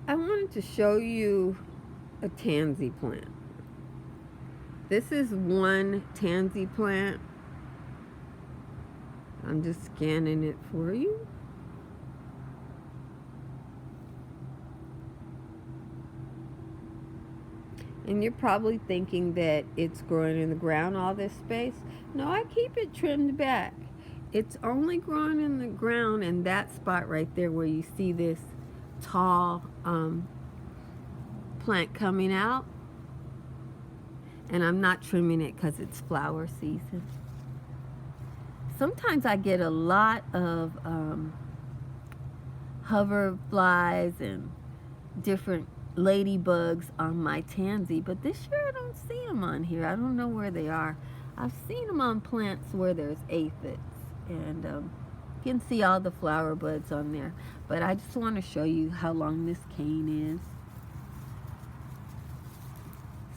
I wanted to show you a tansy plant. This is one tansy plant. I'm just scanning it for you. And you're probably thinking that it's growing in the ground, all this space. No, I keep it trimmed back. It's only growing in the ground in that spot right there where you see this tall plant coming out. And I'm not trimming it because it's flower season. Sometimes I get a lot of hoverflies and different ladybugs on my tansy, but this year I don't see them on here. I don't know where they are. I've seen them on plants where there's aphids, and you can see all the flower buds on there. But I just want to show you how long this cane is.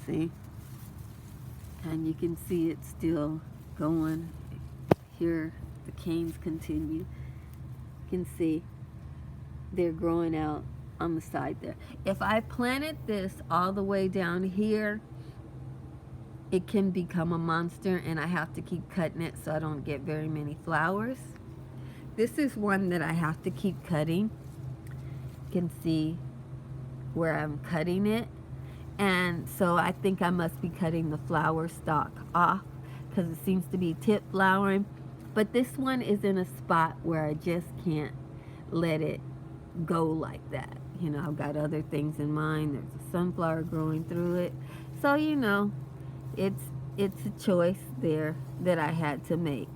See? And you can see it's still going. Here, the canes continue. You can see they're growing out on the side there. If I planted this all the way down here, it can become a monster, and I have to keep cutting it so I don't get very many flowers. This is one that I have to keep cutting. You can see where I'm cutting it. And so I think I must be cutting the flower stalk off because it seems to be tip flowering. But this one is in a spot where I just can't let it go like that. You know, I've got other things in mind. There's a sunflower growing through it. So, you know, it's a choice there that I had to make.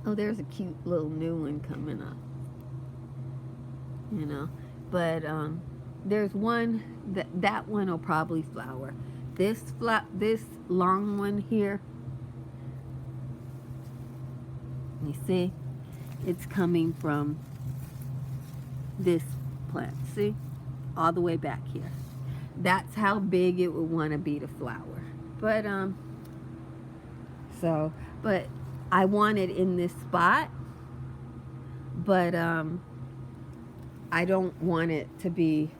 Oh, there's a cute little new one coming up. You know, but there's one that one will probably flower. This long one here, you see, it's coming from this plant. See, all the way back here. That's how big it would want to be to flower. But but I want it in this spot. But I don't want it to be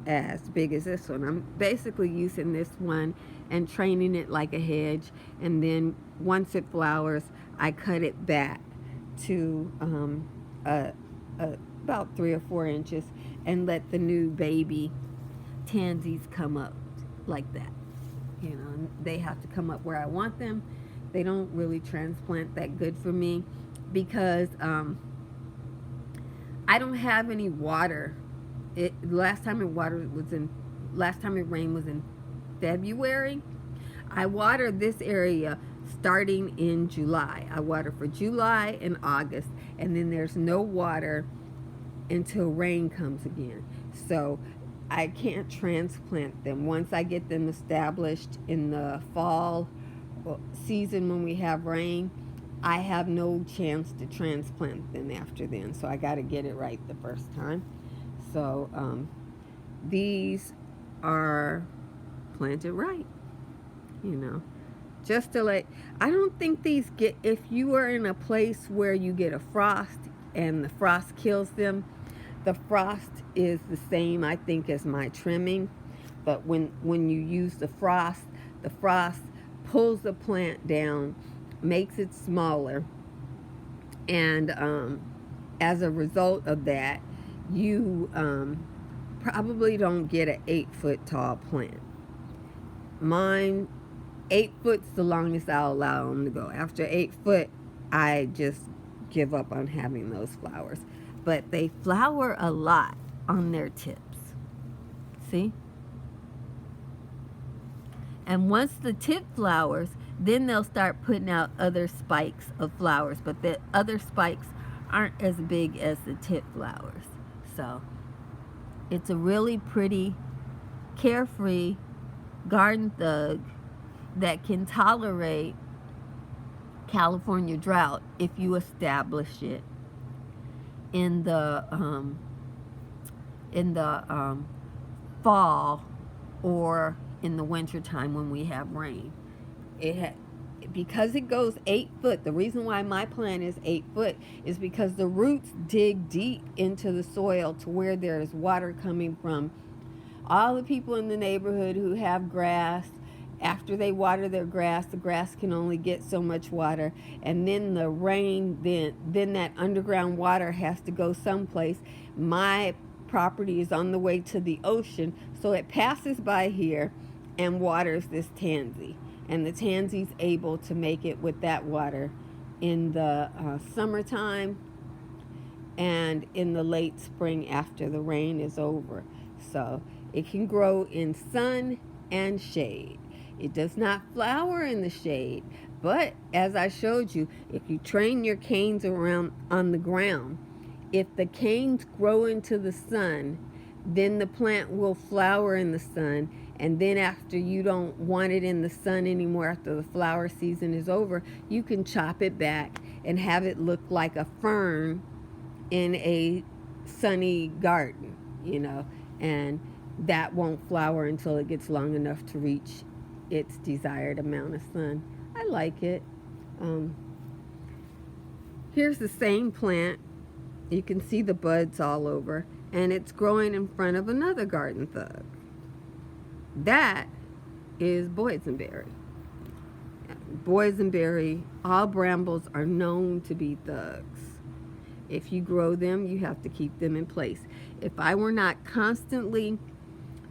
as big as this one. I'm basically using this one and training it like a hedge, and then once it flowers I cut it back to about 3 or 4 inches and let the new baby tansies come up like that. You know, they have to come up where I want them. They don't really transplant that good for me because I don't have any water. Last time it rained was in February. I water this area starting in July. I water for July and August, and then there's no water until rain comes again. So I can't transplant them. Once I get them established in the fall season when we have rain, I have no chance to transplant them after then. So I got to get it right the first time. So these are planted right, you know. Just to let, I don't think these get, if you are in a place where you get a frost and the frost kills them, the frost is the same, I think, as my trimming. But when you use the frost pulls the plant down, makes it smaller, and as a result of that, you probably don't get an 8-foot tall plant. Mine, 8 foot's the longest I'll allow them to go. After 8 foot, I just give up on having those flowers. But they flower a lot on their tips. See? And once the tip flowers, then they'll start putting out other spikes of flowers. But the other spikes aren't as big as the tip flowers. So it's a really pretty, carefree garden thug that can tolerate California drought if you establish it in the fall or in the winter time when we have rain. because it goes 8 foot, the reason why my plant is 8 foot is because the roots dig deep into the soil to where there is water coming from. All the people in the neighborhood who have grass, after they water their grass, the grass can only get so much water, and then the rain, then that underground water has to go someplace. My property is on the way to the ocean, so it passes by here and waters this tansy, and the tansy's able to make it with that water in the summertime and in the late spring after the rain is over. So it can grow in sun and shade. It does not flower in the shade, but as I showed you, if you train your canes around on the ground, if the canes grow into the sun, then the plant will flower in the sun, and then after you don't want it in the sun anymore, after the flower season is over, you can chop it back and have it look like a fern in a sunny garden, and that won't flower until it gets long enough to reach its desired amount of sun. I like it. Here's the same plant. You can see the buds all over, and it's growing in front of another garden thug. That is boysenberry. Boysenberry, all brambles are known to be thugs. If you grow them, you have to keep them in place. If I were not constantly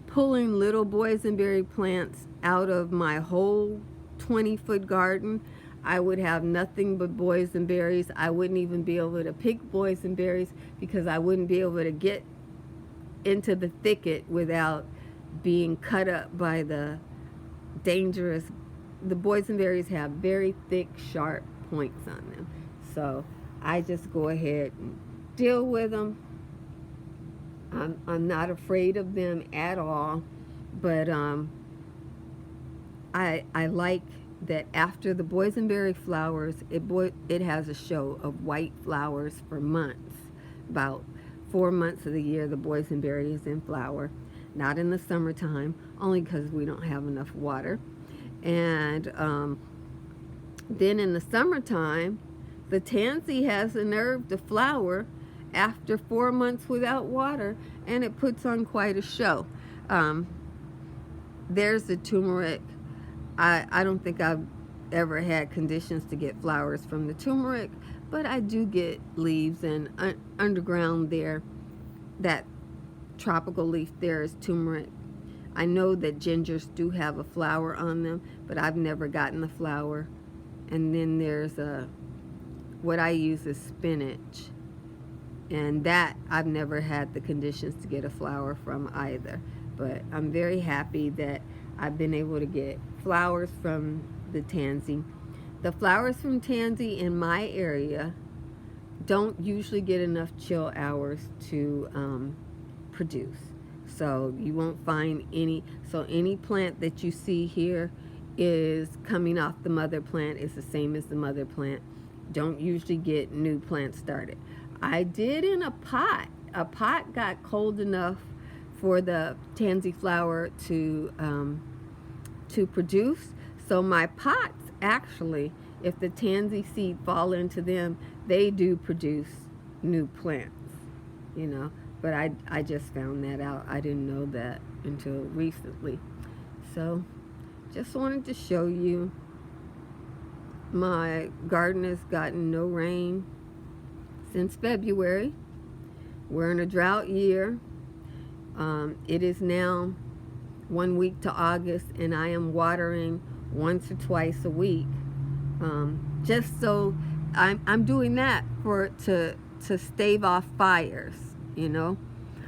pulling little boysenberry plants out of my whole 20-foot garden, I would have nothing but boysenberries. I wouldn't even be able to pick boysenberries because I wouldn't be able to get into the thicket without being cut up by the boysenberries have very thick, sharp points on them. So I just go ahead and deal with them. I'm not afraid of them at all, but I like that after the boysenberry flowers, it has a show of white flowers for months. About 4 months of the year, the boysenberry is in flower. Not in the summertime, only because we don't have enough water. And then in the summertime, the tansy has the nerve to flower after 4 months without water, and it puts on quite a show. There's the turmeric. I don't think I've ever had conditions to get flowers from the turmeric, but I do get leaves, and underground there, that tropical leaf there is turmeric. I know that gingers do have a flower on them, but I've never gotten the flower. And then there's what I use is spinach, and that I've never had the conditions to get a flower from either. But I'm very happy that I've been able to get flowers from the tansy. The flowers from tansy in my area don't usually get enough chill hours to produce. So you won't find any. So any plant that you see here is coming off the mother plant is the same as the mother plant. Don't usually get new plants started. I did in a pot. A pot got cold enough for the tansy flower to produce. So my pots actually, if the tansy seed fall into them, they do produce new plants, But I just found that out. I didn't know that until recently. So just wanted to show you. My garden has gotten no rain since February. We're in a drought year. It is now 1 week to August, and I am watering once or twice a week. Just so I'm doing that to stave off fires.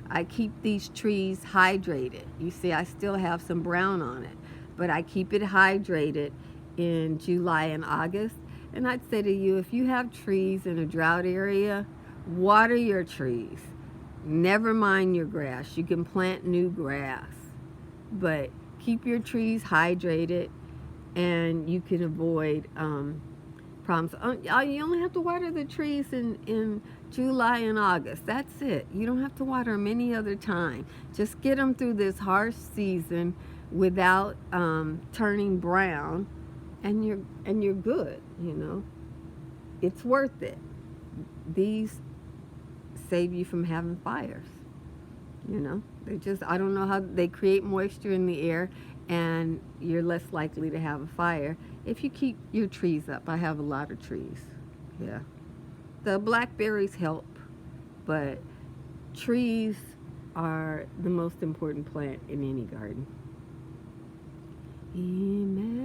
I keep these trees hydrated. You see, I still have some brown on it, but I keep it hydrated in July and August. And I'd say to you, if you have trees in a drought area, water your trees. Never mind your grass. You can plant new grass, but keep your trees hydrated, and you can avoid problems. You only have to water the trees in July and August. That's it. You don't have to water them any other time. Just get them through this harsh season without turning brown, and you're good, you know. It's worth it. These save you from having fires, you know. They just, I don't know how they create moisture in the air, and you're less likely to have a fire if you keep your trees up. I have a lot of trees. Yeah. The blackberries help, but trees are the most important plant in any garden. Amen.